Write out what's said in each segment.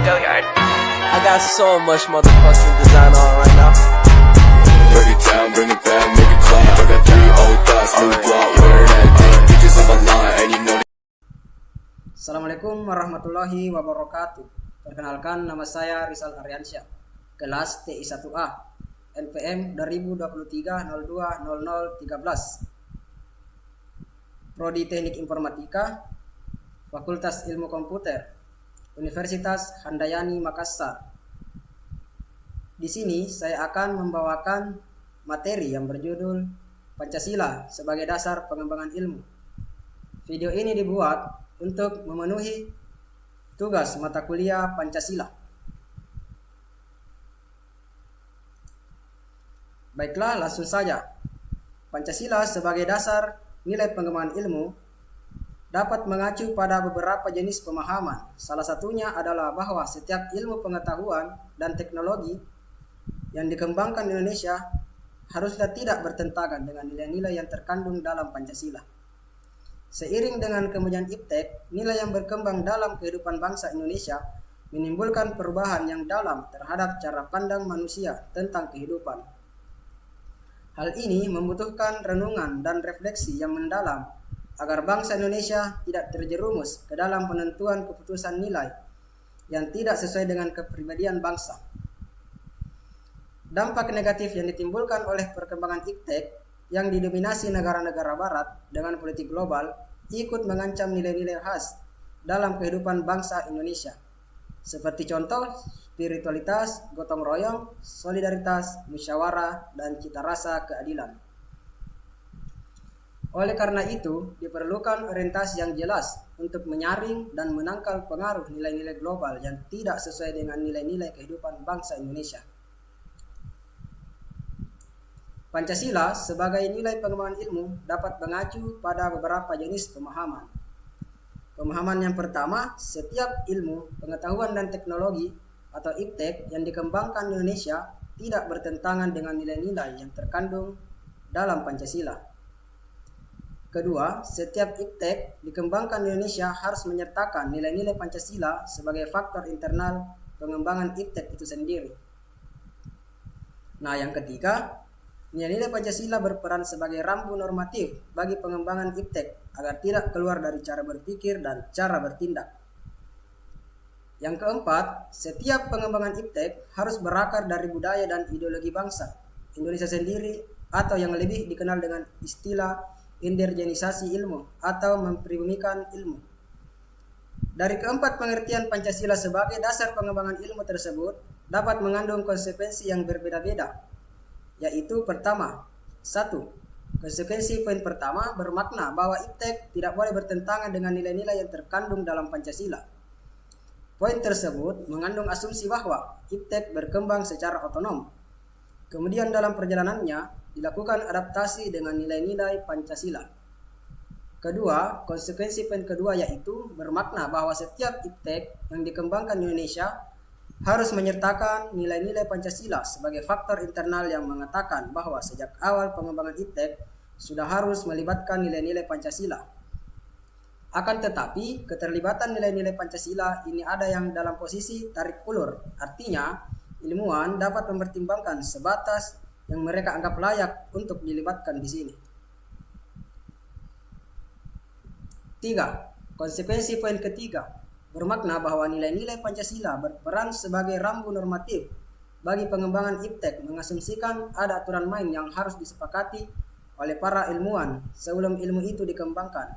I got so much motherfucking design on right now. Break it down, bring it back, make it clap. I got 3 old thoughts, new block, where that thing. Bitches on my line, and you know. Assalamualaikum warahmatullahi wabarakatuh. Perkenalkan, nama saya Rizal Aryansyah, kelas TI1A, NPM 2023-02-0013, Prodi Teknik Informatika, Fakultas Ilmu Komputer, Universitas Handayani Makassar. Di sini saya akan membawakan materi yang berjudul Pancasila sebagai dasar pengembangan ilmu. Video ini dibuat untuk memenuhi tugas mata kuliah Pancasila. Baiklah, langsung saja. Pancasila sebagai dasar nilai pengembangan ilmu dapat mengacu pada beberapa jenis pemahaman. Salah satunya adalah bahwa setiap ilmu pengetahuan dan teknologi yang dikembangkan di Indonesia haruslah tidak bertentangan dengan nilai-nilai yang terkandung dalam Pancasila. Seiring dengan kemajuan iptek, nilai yang berkembang dalam kehidupan bangsa Indonesia menimbulkan perubahan yang dalam terhadap cara pandang manusia tentang kehidupan. Hal ini membutuhkan renungan dan refleksi yang mendalam agar bangsa Indonesia tidak terjerumus ke dalam penentuan keputusan nilai yang tidak sesuai dengan kepribadian bangsa. Dampak negatif yang ditimbulkan oleh perkembangan iptek yang didominasi negara-negara barat dengan politik global ikut mengancam nilai-nilai khas dalam kehidupan bangsa Indonesia. Seperti contoh, spiritualitas, gotong royong, solidaritas, musyawarah, dan cita rasa keadilan. Oleh karena itu, diperlukan orientasi yang jelas untuk menyaring dan menangkal pengaruh nilai-nilai global yang tidak sesuai dengan nilai-nilai kehidupan bangsa Indonesia. Pancasila sebagai nilai pengembangan ilmu dapat mengacu pada beberapa jenis pemahaman. Pemahaman yang pertama, setiap ilmu, pengetahuan dan teknologi atau iptek yang dikembangkan di Indonesia tidak bertentangan dengan nilai-nilai yang terkandung dalam Pancasila. Kedua, setiap iptek dikembangkan di Indonesia harus menyertakan nilai-nilai Pancasila sebagai faktor internal pengembangan iptek itu sendiri. Nah, yang ketiga, nilai-nilai Pancasila berperan sebagai rambu normatif bagi pengembangan iptek agar tidak keluar dari cara berpikir dan cara bertindak. Yang keempat, setiap pengembangan iptek harus berakar dari budaya dan ideologi bangsa Indonesia sendiri atau yang lebih dikenal dengan istilah indigenisasi ilmu atau mempribumikan ilmu. Dari keempat pengertian Pancasila sebagai dasar pengembangan ilmu tersebut dapat mengandung konsekuensi yang berbeda-beda, yaitu pertama, 1. Konsekuensi poin pertama bermakna bahwa iptek tidak boleh bertentangan dengan nilai-nilai yang terkandung dalam Pancasila. Poin tersebut mengandung asumsi bahwa iptek berkembang secara otonom. Kemudian dalam perjalanannya dilakukan adaptasi dengan nilai-nilai Pancasila. Kedua, konsekuensi poin kedua yaitu bermakna bahwa setiap iptek yang dikembangkan di Indonesia harus menyertakan nilai-nilai Pancasila sebagai faktor internal yang mengatakan bahwa sejak awal pengembangan iptek sudah harus melibatkan nilai-nilai Pancasila. Akan tetapi, keterlibatan nilai-nilai Pancasila ini ada yang dalam posisi tarik ulur. Artinya, ilmuwan dapat mempertimbangkan sebatas yang mereka anggap layak untuk dilibatkan di sini. 3. Konsekuensi poin ketiga bermakna bahwa nilai-nilai Pancasila berperan sebagai rambu normatif bagi pengembangan iptek, mengasumsikan ada aturan main yang harus disepakati oleh para ilmuwan sebelum ilmu itu dikembangkan.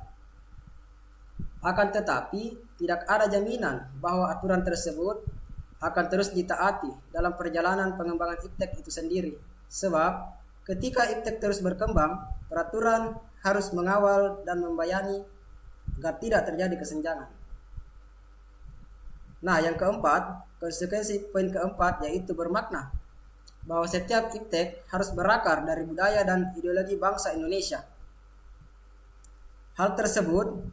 Akan tetapi, tidak ada jaminan bahwa aturan tersebut akan terus ditaati dalam perjalanan pengembangan iptek itu sendiri. Sebab, ketika iptek terus berkembang, peraturan harus mengawal dan membayani agar tidak terjadi kesenjangan. Nah, yang keempat, konsekuensi poin keempat yaitu bermakna bahwa setiap iptek harus berakar dari budaya dan ideologi bangsa Indonesia. Hal tersebut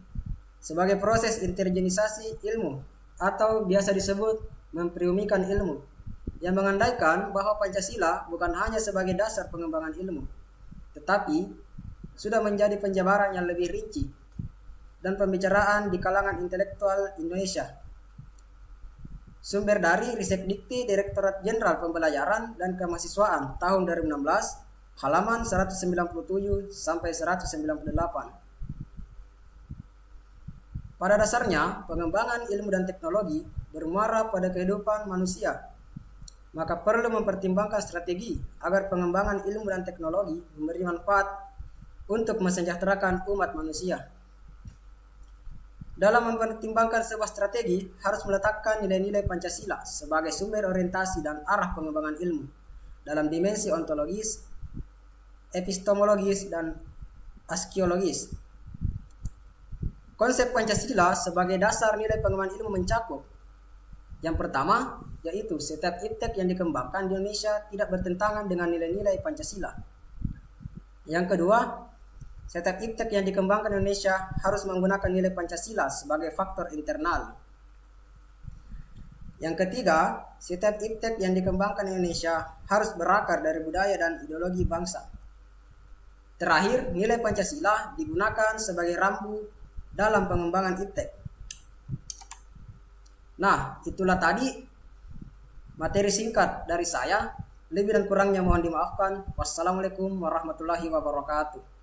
sebagai proses interjenisasi ilmu atau biasa disebut mempriumikan ilmu, yang mengandaikan bahwa Pancasila bukan hanya sebagai dasar pengembangan ilmu, tetapi sudah menjadi penjabaran yang lebih rinci dan pembicaraan di kalangan intelektual Indonesia. Sumber dari Risetdikti Direktorat Jenderal Pembelajaran dan Kemahasiswaan tahun 2016, halaman 197 sampai 198. Pada dasarnya, pengembangan ilmu dan teknologi bermuara pada kehidupan manusia. Maka perlu mempertimbangkan strategi agar pengembangan ilmu dan teknologi memberi manfaat untuk mensejahterakan umat manusia. Dalam mempertimbangkan sebuah strategi, harus meletakkan nilai-nilai Pancasila sebagai sumber orientasi dan arah pengembangan ilmu dalam dimensi ontologis, epistemologis, dan aksiologis. Konsep Pancasila sebagai dasar nilai pengembangan ilmu mencakup yang pertama, yaitu setiap iptek yang dikembangkan di Indonesia tidak bertentangan dengan nilai-nilai Pancasila. Yang kedua, setiap iptek yang dikembangkan di Indonesia harus menggunakan nilai Pancasila sebagai faktor internal. Yang ketiga, setiap iptek yang dikembangkan di Indonesia harus berakar dari budaya dan ideologi bangsa. Terakhir, nilai Pancasila digunakan sebagai rambu dalam pengembangan iptek. Nah, itulah tadi materi singkat dari saya. Lebih dan kurangnya mohon dimaafkan. Wassalamualaikum warahmatullahi wabarakatuh.